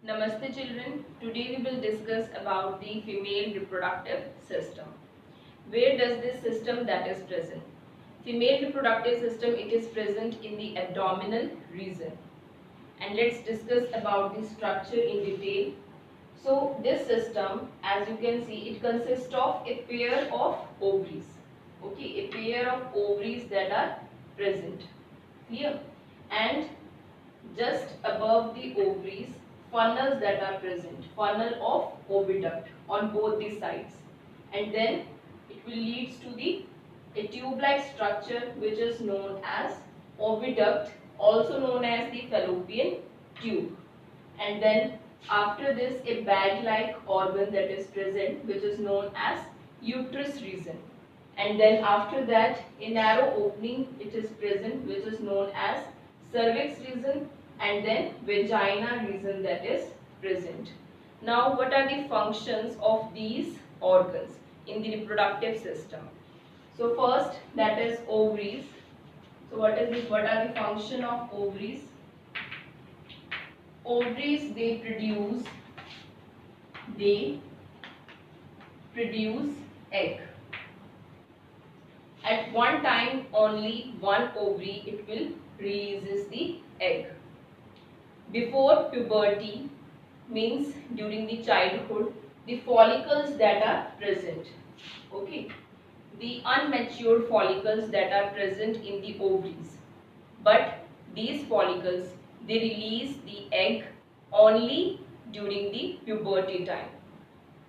Namaste children. Today we will discuss about the female reproductive system. Where does this system that is present? Female reproductive system, it is present in the abdominal region. And let's discuss about the structure in detail. So this system, as you can see, it consists of a pair of ovaries. Okay, a pair of ovaries that are present. Clear? And just above the ovaries, funnels that are present, funnel of oviduct on both the sides, and then it will leads to the a tube-like structure which is known as oviduct, also known as the fallopian tube, and then after this a bag-like organ that is present which is known as uterus region, and then after that a narrow opening it is present which is known as cervix region, and then vagina region that is present. Now what are the functions of these organs in the reproductive system? So first, that is ovaries. So what are the function of ovaries? Ovaries, they produce egg. At one time only one ovary it will releases the egg. Before puberty, means during the childhood, the follicles that are present, okay, the unmatured follicles that are present in the ovaries, but these follicles, they release the egg only during the puberty time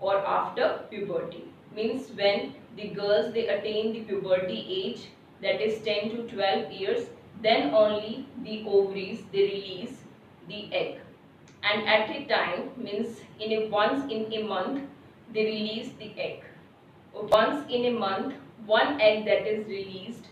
or after puberty, means when the girls they attain the puberty age, that is 10 to 12 years, then only the ovaries they release the egg, and at a time, means once in a month they release the egg. Once in a month one egg that is released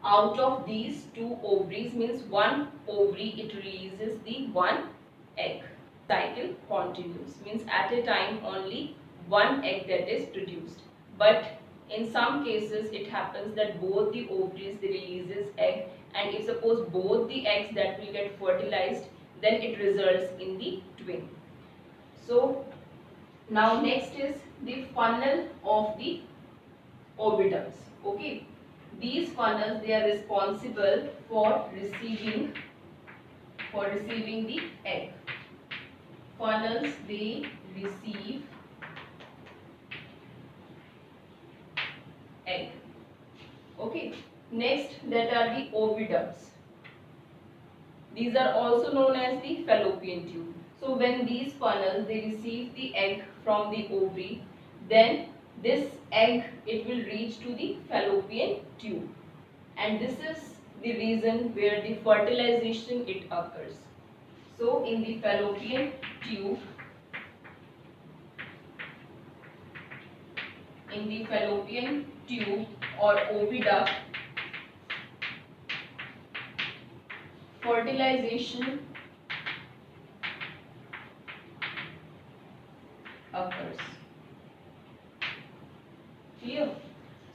out of these two ovaries, means one ovary it releases the one egg. Cycle continues, means at a time only one egg that is produced, but in some cases it happens that both the ovaries they releases egg, and if suppose both the eggs that will get fertilized, then it results in the twin. So now next is the funnel of the oviducts. Okay, these funnels they are responsible for receiving the egg. Funnels they receive egg. Okay, next that are the oviducts. These are also known as the fallopian tube. So when these funnels they receive the egg from the ovary, then this egg it will reach to the fallopian tube, and this is the reason where the fertilization it occurs. So in the fallopian tube, or oviduct, fertilization occurs. Clear?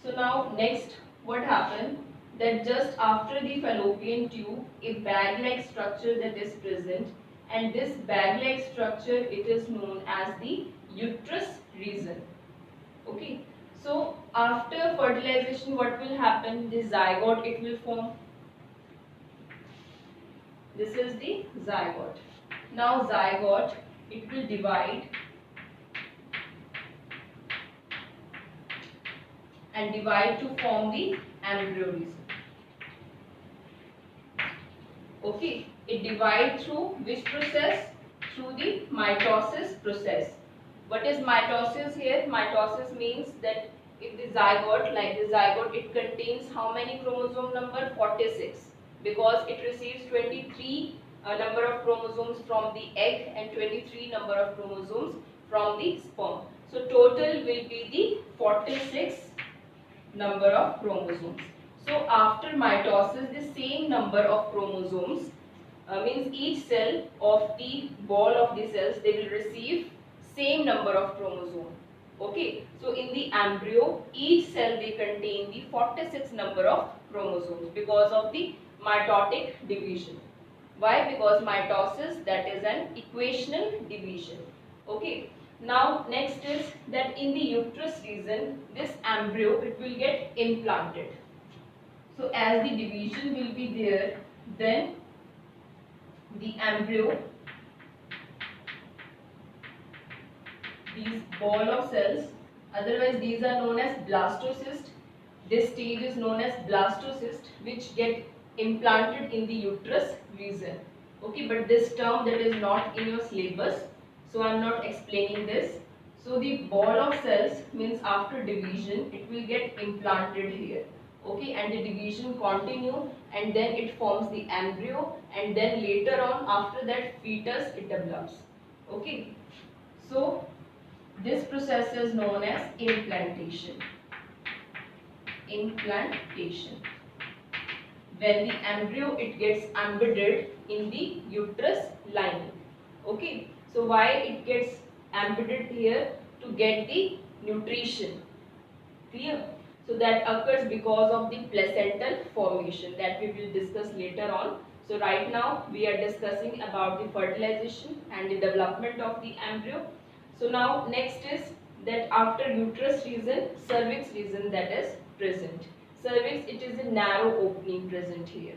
So now next what happened, that just after the fallopian tube a bag-like structure that is present, and this bag-like structure it is known as the uterus region. Okay, so after fertilization what will happen, the zygote it will form. This is the zygote. Now zygote it will divide to form the embryo region. Okay, it divides through which process? Through the mitosis process. What is mitosis here? Mitosis means that if the zygote, it contains how many chromosome number? 46, because it receives 23 number of chromosomes from the egg and 23 number of chromosomes from the sperm. So total will be the 46 number of chromosomes. So after mitosis, the same number of chromosomes, means each cell of the wall of the cells, they will receive same number of chromosomes. Okay, so in the embryo, each cell they contain the 46 number of chromosomes because of the mitotic division. Why? Because mitosis, that is an equational division. Okay. Now next is that in the uterus region, this embryo, it will get implanted. So as the division will be there, then the embryo, these ball of cells, otherwise these are known as blastocyst. This stage is known as blastocyst, which get implanted in the uterus region. Okay, but this term that is not in your syllabus, so I am not explaining this. So the ball of cells means after division it will get implanted here. Okay, and the division continue, and then it forms the embryo, and then later on after that fetus it develops. Okay, so this process is known as implantation. Implantation. When the embryo it gets embedded in the uterus lining. Okay, so why it gets embedded here? To get the nutrition. Clear? So that occurs because of the placental formation that we will discuss later on. So right now we are discussing about the fertilization and the development of the embryo. So now next is that after uterus region, cervix region that is present. Cervix, it is a narrow opening present here.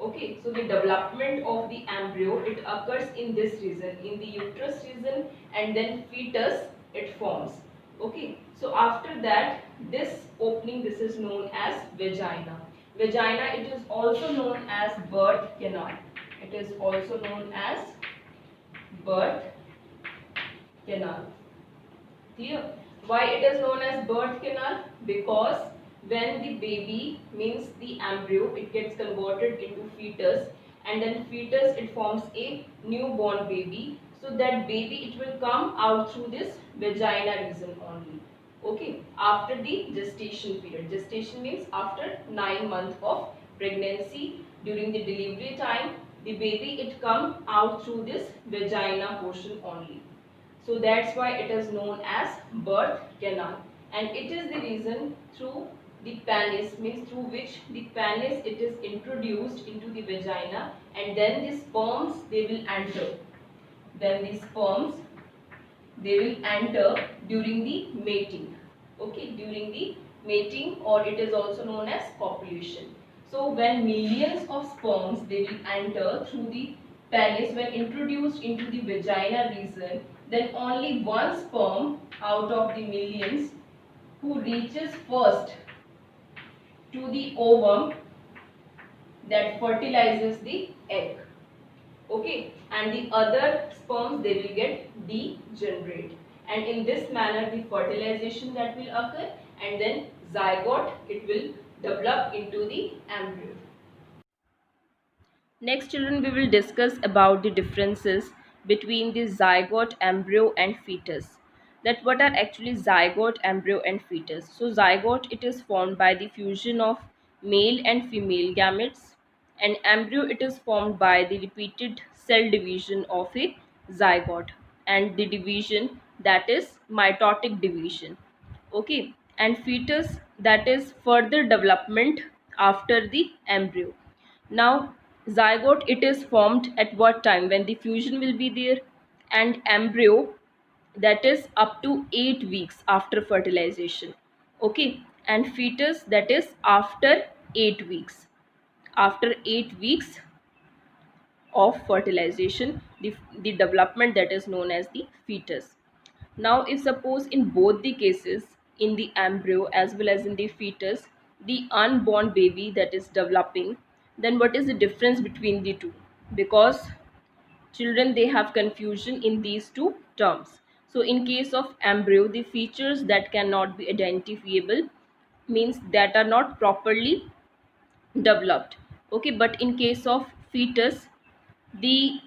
Okay, so the development of the embryo, it occurs in this region, in the uterus region, and then fetus it forms. Okay, so after that, this opening, this is known as vagina. Vagina, it is also known as birth canal. It is also known as birth canal. Clear? Why it is known as birth canal? Because when the baby, means the embryo, it gets converted into fetus, and then fetus it forms a newborn baby. So that baby it will come out through this vagina region only. Okay, after the gestation period. Gestation means after 9 months of pregnancy, during the delivery time, the baby it come out through this vagina portion only. So that's why it is known as birth canal, and it is the reason through the penis, means through which the penis it is introduced into the vagina, and then the sperms they will enter. Then the sperms they will enter during the mating. Okay, during the mating, or it is also known as copulation. So when millions of sperms they will enter through the penis, when introduced into the vagina region, then only one sperm out of the millions who reaches first to the ovum that fertilizes the egg. Okay, and the other sperms they will get degenerate, and in this manner the fertilization that will occur, and then zygote it will develop into the embryo. Next, children, we will discuss about the differences between the zygote, embryo and fetus. That what are actually zygote, embryo and fetus. So zygote it is formed by the fusion of male and female gametes, and embryo it is formed by the repeated cell division of a zygote, and the division that is mitotic division. Okay, and fetus that is further development after the embryo. Now zygote it is formed at what time? When the fusion will be there, and embryo that is up to 8 weeks after fertilization. Okay, and fetus that is after 8 weeks. After 8 weeks of fertilization, the development that is known as the fetus. Now if suppose in both the cases, in the embryo as well as in the fetus, the unborn baby that is developing, then what is the difference between the two? Because children they have confusion in these two terms. So in case of embryo, the features that cannot be identifiable, means that are not properly developed. Okay, but in case of fetus, the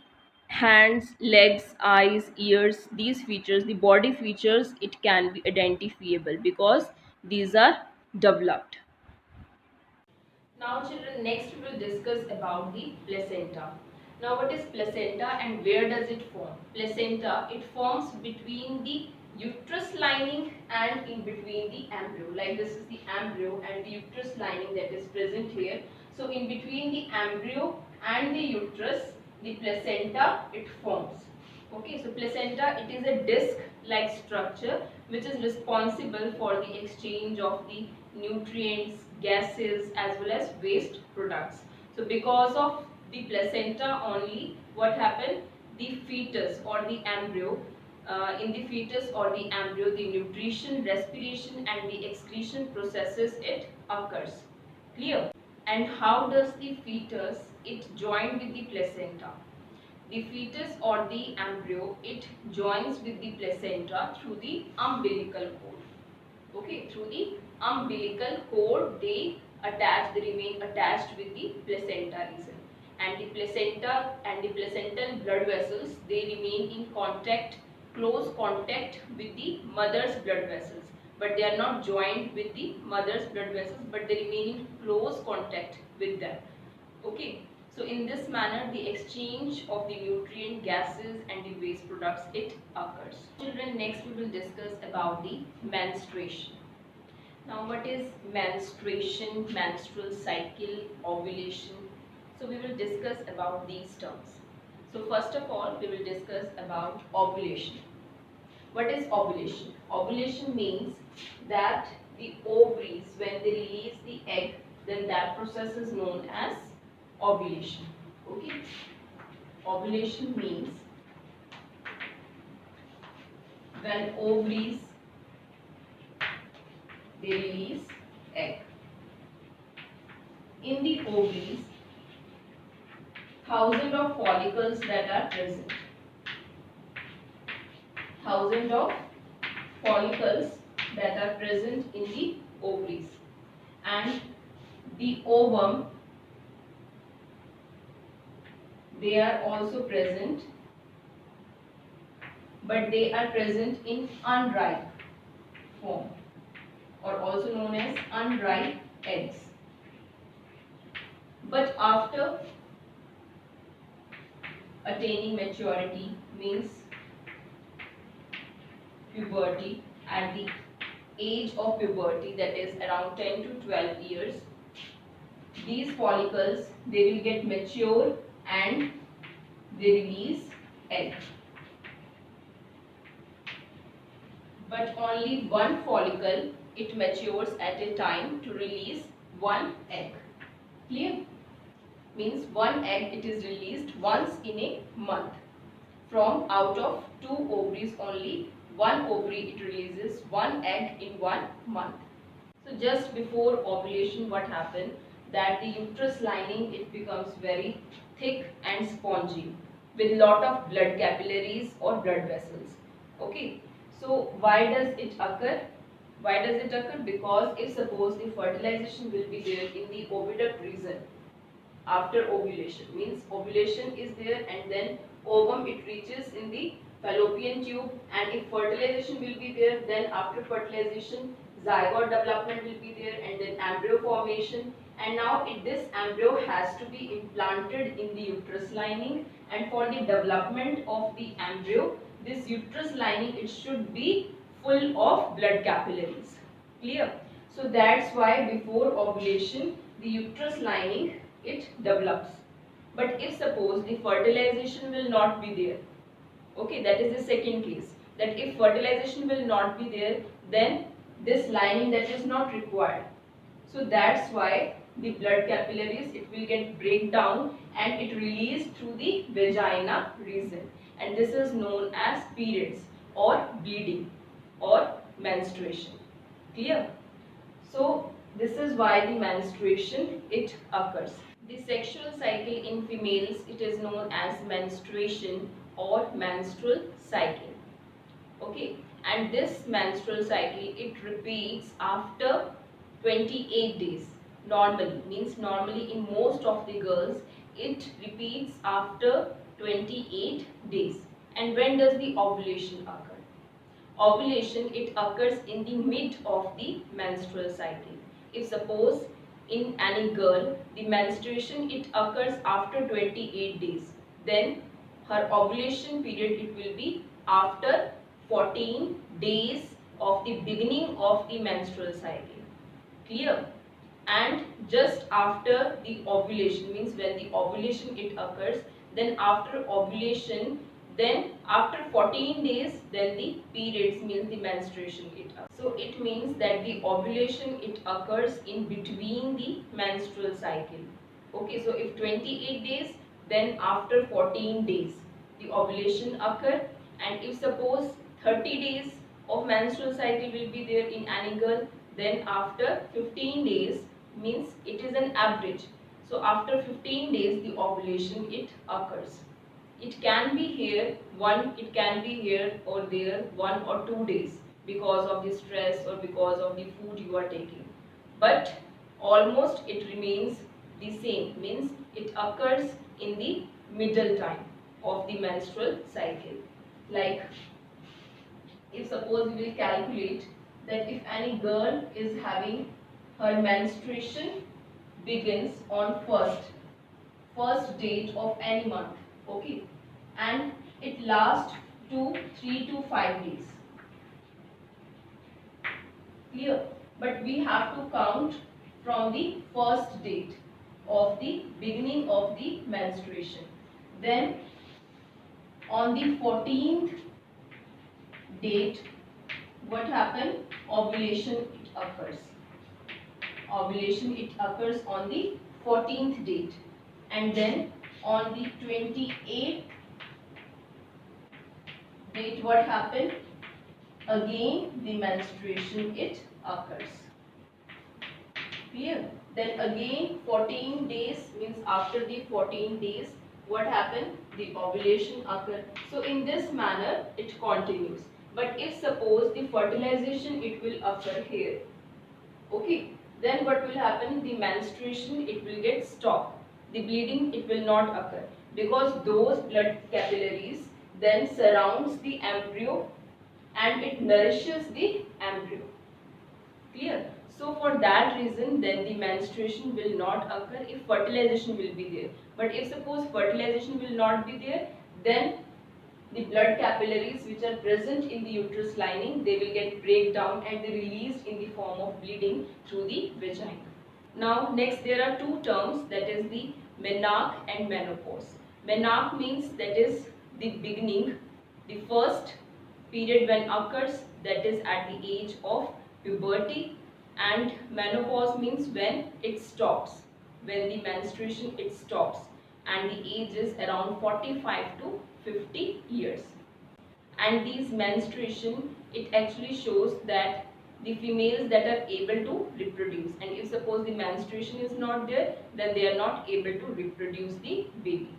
hands, legs, eyes, ears, these features, the body features, it can be identifiable because these are developed. Now children, next we will discuss about the placenta. Now what is placenta and where does it form? Placenta, it forms between the uterus lining and in between the embryo. Like this is the embryo and the uterus lining that is present here. So in between the embryo and the uterus, the placenta it forms. Okay, so placenta, it is a disc-like structure which is responsible for the exchange of the nutrients, gases as well as waste products. So because of the placenta only, what happened? The fetus or the embryo, in the fetus or the embryo, the nutrition, respiration and the excretion processes it occurs. Clear? And how does the fetus it join with the placenta? The fetus or the embryo, it joins with the placenta through the umbilical cord. Okay, through the umbilical cord they remain attached with the placenta region. And the placenta and the placental blood vessels, they remain in close contact with the mother's blood vessels. But they are not joined with the mother's blood vessels, but they remain in close contact with them. Okay, so in this manner the exchange of the nutrient, gases and the waste products it occurs. Children, next we will discuss about the menstruation. Now what is menstruation, menstrual cycle, ovulation? So we will discuss about these terms. So first of all we will discuss about ovulation. What is ovulation? Ovulation means that the ovaries, when they release the egg, then that process is known as ovulation. Okay, ovulation means when ovaries they release egg. In the ovaries, thousands of follicles that are present. Thousands of follicles that are present in the ovaries, and the ovum, they are also present, but they are present in unripe form or also known as unripe eggs. But after attaining maturity, means puberty, at the age of puberty, that is around 10 to 12 years, these follicles they will get mature and they release egg. But only one follicle it matures at a time to release one egg. Clear? Means one egg it is released once in a month. From out of two ovaries, only one ovary it releases one egg in 1 month. So just before ovulation, what happened? That the uterus lining it becomes very thick and spongy with lot of blood capillaries or blood vessels. Okay, so why does it occur? Why does it occur? Because if suppose the fertilization will be there in the oviduct region after ovulation, means ovulation is there and then ovum it reaches in the fallopian tube, and if fertilization will be there, then after fertilization zygote development will be there and then embryo formation, and now this embryo has to be implanted in the uterus lining, and for the development of the embryo this uterus lining it should be full of blood capillaries. Clear? So that's why before ovulation the uterus lining it develops. But if suppose the fertilization will not be there, okay, that is the second case, that if fertilization will not be there, then this lining that is not required. So that's why the blood capillaries it will get break down and it released through the vagina region, and this is known as periods or bleeding or menstruation. Clear? So this is why the menstruation it occurs. The sexual cycle in females it is known as menstruation or menstrual cycle. Okay, and this menstrual cycle it repeats after 28 days. Normally, means normally in most of the girls it repeats after 28 days. And when does the ovulation occur? Ovulation it occurs in the mid of the menstrual cycle. If suppose in any girl the menstruation it occurs after 28 days, then her ovulation period it will be after 14 days of the beginning of the menstrual cycle. Clear? And just after the ovulation, means when the ovulation it occurs, then after ovulation, then after 14 days, then the periods means the menstruation it occurs. So it means that the ovulation it occurs in between the menstrual cycle. Okay, so if 28 days, then after 14 days the ovulation occur, and if suppose 30 days of menstrual cycle will be there in any girl, then after 15 days means it is an average. So after 15 days the ovulation it occurs. It can be here it can be here or there 1 or 2 days because of the stress or because of the food you are taking. But almost it remains the same, means it occurs in the middle time of the menstrual cycle. Like if suppose we will calculate that if any girl is having her menstruation begins on first date of any month, okay, and it lasts 3 to 5 days, clear, but we have to count from the first date of the beginning of the menstruation. Then on the 14th date, what happened? Ovulation it occurs. Ovulation it occurs on the 14th date, and then on the 28th date what happened? Again the menstruation it occurs. Clear? Then again 14 days, means after the 14 days what happened? The ovulation occur. So in this manner it continues. But if suppose the fertilization it will occur here, okay, then what will happen? The menstruation it will get stopped. The bleeding it will not occur, because those blood capillaries then surrounds the embryo and it nourishes the embryo. Clear? So for that reason then the menstruation will not occur if fertilization will be there. But if suppose fertilization will not be there, then the blood capillaries which are present in the uterus lining, they will get break down and they released in the form of bleeding through the vagina. Now next there are two terms, that is the menarche and menopause. Menarche means that is the beginning, the first period when occurs, that is at the age of puberty, and menopause means when it stops, when the menstruation it stops, and the age is around 45 to 50 years. And these menstruation it actually shows that the females that are able to reproduce, and if suppose the menstruation is not there, then they are not able to reproduce the baby.